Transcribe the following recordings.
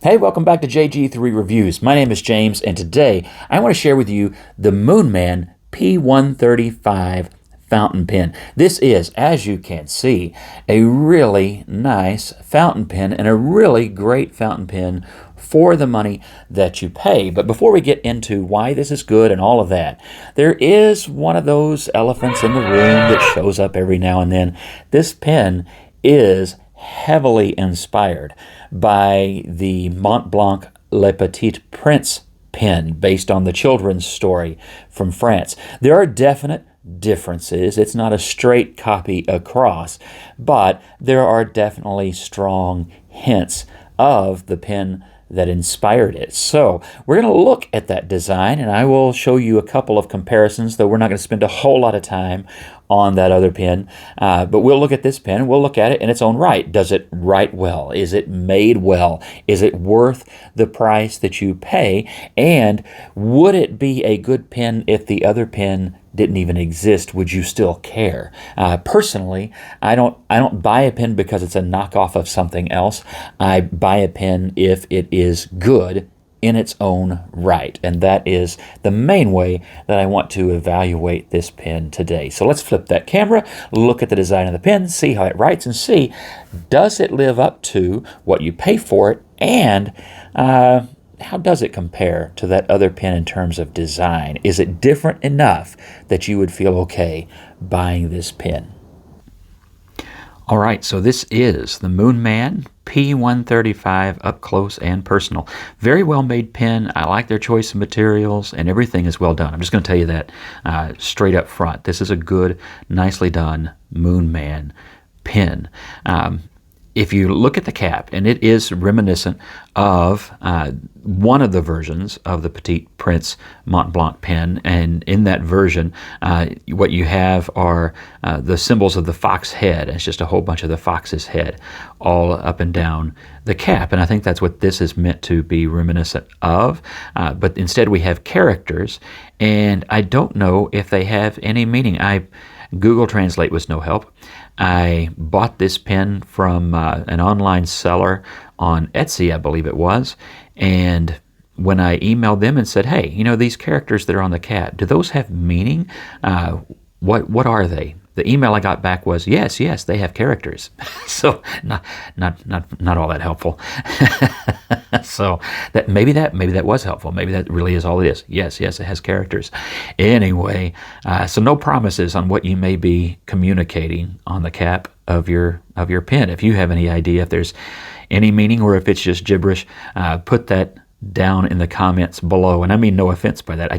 Hey, welcome back to JG3 Reviews. My name is James, and today I want to share with you the Moonman P135 fountain pen. This is, as you can see, a really nice fountain pen and a really great fountain pen for the money that you pay. But before we get into why this is good and all of that, there is one of those elephants in the room that shows up every now and then. This pen is heavily inspired by the Mont Blanc Le Petit Prince pen based on the children's story from France. There are definite differences. It's not a straight copy across, but there are definitely strong hints of the pen that inspired it. So we're going to look at that design, and I will show you a couple of comparisons, though we're not going to spend a whole lot of time on that other pen. But we'll look at this pen, we'll look at it in its own right. Does it write well? Is it made well? Is it worth the price that you pay? And would it be a good pen if the other pen didn't even exist? Would you still care? Personally, I don't buy a pen because it's a knockoff of something else. I buy a pen if it is good in its own right, and that is the main way that I want to evaluate this pen today. So let's flip that camera, look at the design of the pen, see how it writes, and see, does it live up to what you pay for it, and how does it compare to that other pen in terms of design? Is it different enough that you would feel okay buying this pen? All right, so this is the Moonman P135 up close and personal. Very well made pen. I like their choice of materials, and everything is well done. I'm just going to tell you that straight up front. This is a good, nicely done Moonman pen. If you look at the cap, and it is reminiscent of one of the versions of the Petit Prince Mont Blanc pen, and in that version, what you have are the symbols of the fox head. It's just a whole bunch of the fox's head all up and down the cap, and I think that's what this is meant to be reminiscent of, but instead we have characters, and I don't know if they have any meaning. Google Translate was no help. I bought this pen from an online seller on Etsy, I believe it was, and when I emailed them and said, hey, these characters that are on the cap, do those have meaning? What are they? The email I got back was, yes, they have characters. So not all that helpful. So maybe that was helpful. Maybe that really is all it is. Yes, it has characters. Anyway, so no promises on what you may be communicating on the cap of your pen. If you have any idea if there's any meaning or if it's just gibberish, put that down in the comments below. And I mean no offense by that. I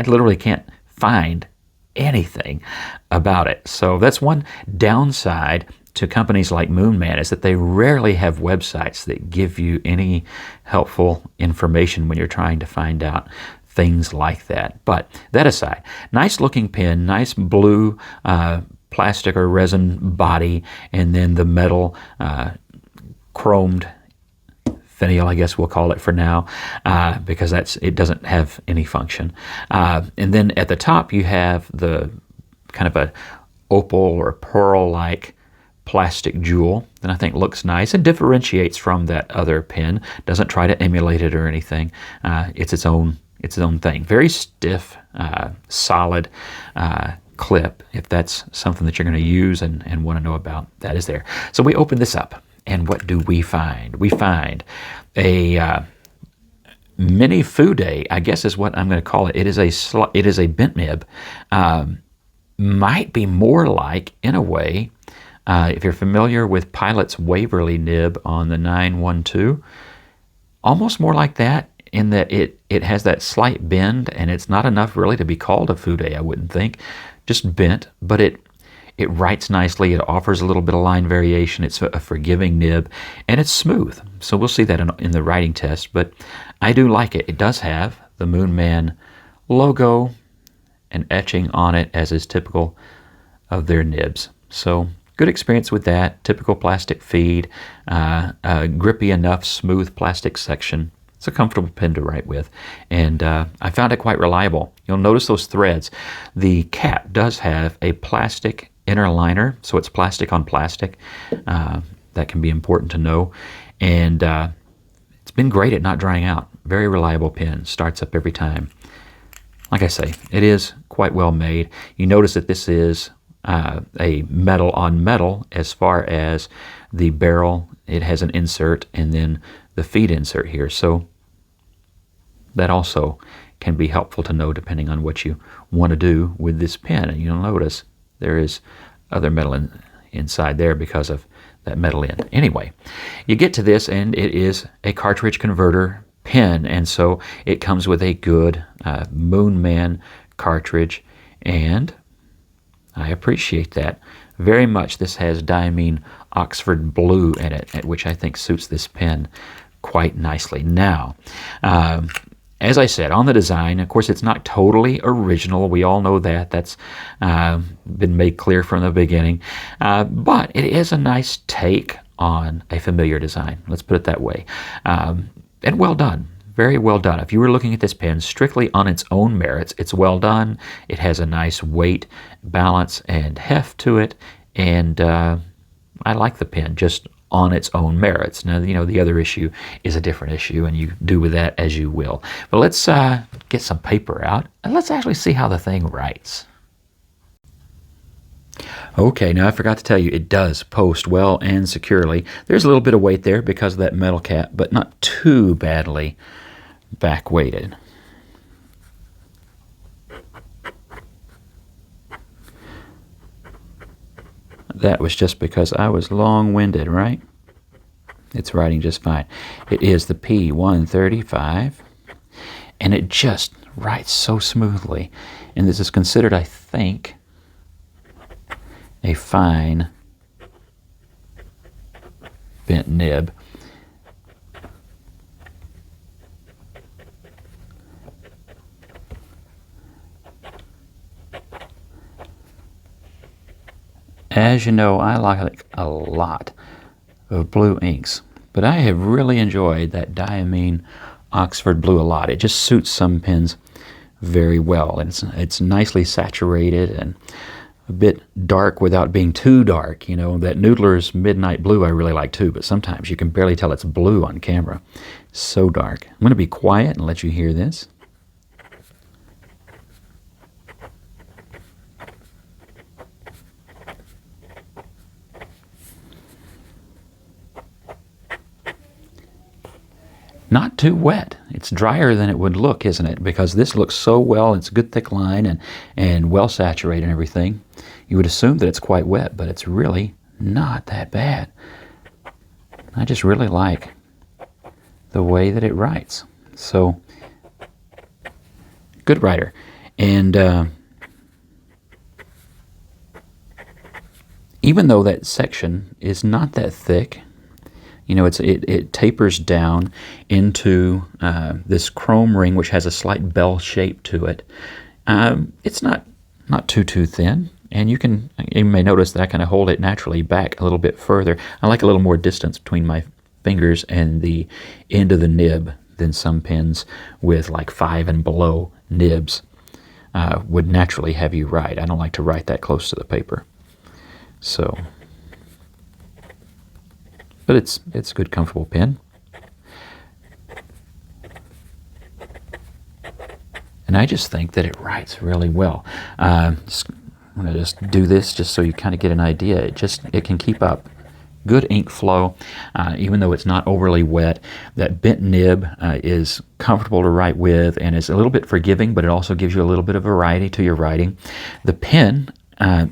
literally can't find anything about it. So that's one downside to companies like Moonman, is that they rarely have websites that give you any helpful information when you're trying to find out things like that. But that aside, nice looking pen, nice blue plastic or resin body, and then the metal chromed finial, I guess we'll call it for now, because it doesn't have any function. And then at the top you have the kind of a opal or pearl-like plastic jewel that I think looks nice and differentiates from that other pen. Doesn't try to emulate it or anything. It's its own thing. Very stiff, solid clip. If that's something that you're going to use and want to know about, that is there. So we open this up. And what do we find? We find a mini Fude, I guess is what I'm going to call it. It is a bent nib. Might be more like, in a way, if you're familiar with Pilot's Waverly nib on the 912, almost more like that, in that it has that slight bend, and it's not enough really to be called a Fude, I wouldn't think. Just bent, but it writes nicely. It offers a little bit of line variation. It's a forgiving nib, and it's smooth. So we'll see that in the writing test, but I do like it. It does have the Moonman logo and etching on it, as is typical of their nibs. So good experience with that. Typical plastic feed, grippy enough, smooth plastic section. It's a comfortable pen to write with, and I found it quite reliable. You'll notice those threads. The cap does have a plastic inner liner, so it's plastic on plastic. That can be important to know, and it's been great at not drying out. Very reliable pen. Starts up every time. Like I say, it is quite well made. You notice that this is a metal on metal as far as the barrel. It has an insert and then the feed insert here. So that also can be helpful to know depending on what you want to do with this pen. And you'll notice there is other metal inside there because of that metal end. Anyway, you get to this and it is a cartridge converter pen, and so it comes with a good Moonman cartridge, and I appreciate that very much. This has diamine Oxford blue in it, which I think suits this pen quite nicely. Now, as I said, on the design, of course, it's not totally original. We all know that. That's been made clear from the beginning. But it is a nice take on a familiar design. Let's put it that way. And well done. Very well done. If you were looking at this pen strictly on its own merits, it's well done. It has a nice weight, balance, and heft to it. And I like the pen just on its own merits. Now, the other issue is a different issue, and you do with that as you will. But let's get some paper out, and let's actually see how the thing writes. Okay, now I forgot to tell you, it does post well and securely. There's a little bit of weight there because of that metal cap, but not too badly back weighted. That was just because I was long-winded, right? It's writing just fine. It is the P135, and it just writes so smoothly. And this is considered, I think, a fine bent nib. As you know, I like a lot of blue inks, but I have really enjoyed that diamine Oxford blue a lot. It just suits some pens very well, and it's nicely saturated and a bit dark without being too dark. That Noodler's Midnight Blue I really like too, but sometimes you can barely tell it's blue on camera. So dark. I'm going to be quiet and let you hear this. Not too wet. It's drier than it would look, isn't it? Because this looks so well. It's a good thick line and well saturated and everything. You would assume that it's quite wet, but it's really not that bad. I just really like the way that it writes. So, good writer. And even though that section is not that thick, it tapers down into this chrome ring, which has a slight bell shape to it. It's not too thin, and you may notice that I kind of hold it naturally back a little bit further. I like a little more distance between my fingers and the end of the nib than some pens with like 5 and below nibs would naturally have you write. I don't like to write that close to the paper. So. But it's a good, comfortable pen. And I just think that it writes really well. I'm going to just do this just so you kind of get an idea. It can keep up good ink flow, even though it's not overly wet. That bent nib is comfortable to write with and is a little bit forgiving, but it also gives you a little bit of variety to your writing. The pen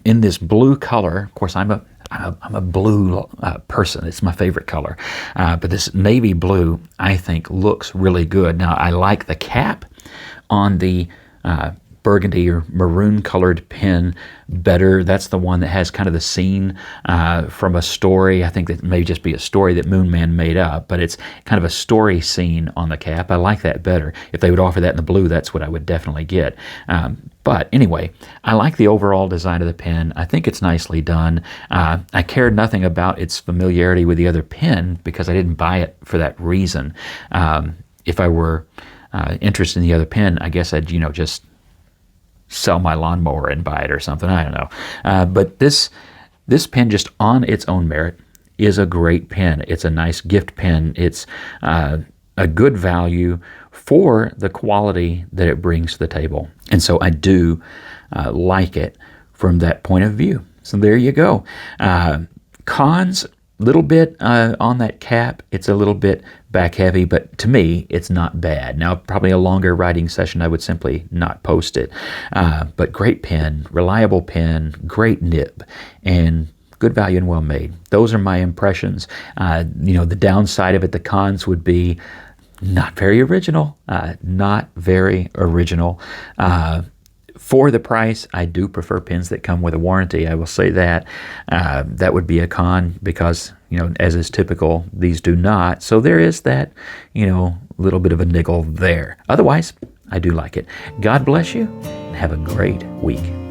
in this blue color, of course, I'm a blue person. It's my favorite color. But this navy blue, I think, looks really good. Now, I like the cap on the burgundy or maroon colored pen better. That's the one that has kind of the scene from a story. I think that may just be a story that Moonman made up, but it's kind of a story scene on the cap. I like that better. If they would offer that in the blue, that's what I would definitely get. But anyway, I like the overall design of the pen. I think it's nicely done. I cared nothing about its familiarity with the other pen because I didn't buy it for that reason. If I were interested in the other pen, I guess I'd, just sell my lawnmower and buy it or something. I don't know. But this pen, just on its own merit, is a great pen. It's a nice gift pen. It's a good value for the quality that it brings to the table. And so I do like it from that point of view. So there you go. Cons, little bit on that cap. It's a little bit back heavy, but to me, it's not bad. Now, probably a longer writing session, I would simply not post it. But great pen, reliable pen, great nib, and good value and well made. Those are my impressions. The downside of it, the cons would be not very original. For the price, I do prefer pens that come with a warranty. I will say that. That would be a con because, as is typical, these do not. So there is that, little bit of a niggle there. Otherwise, I do like it. God bless you and have a great week.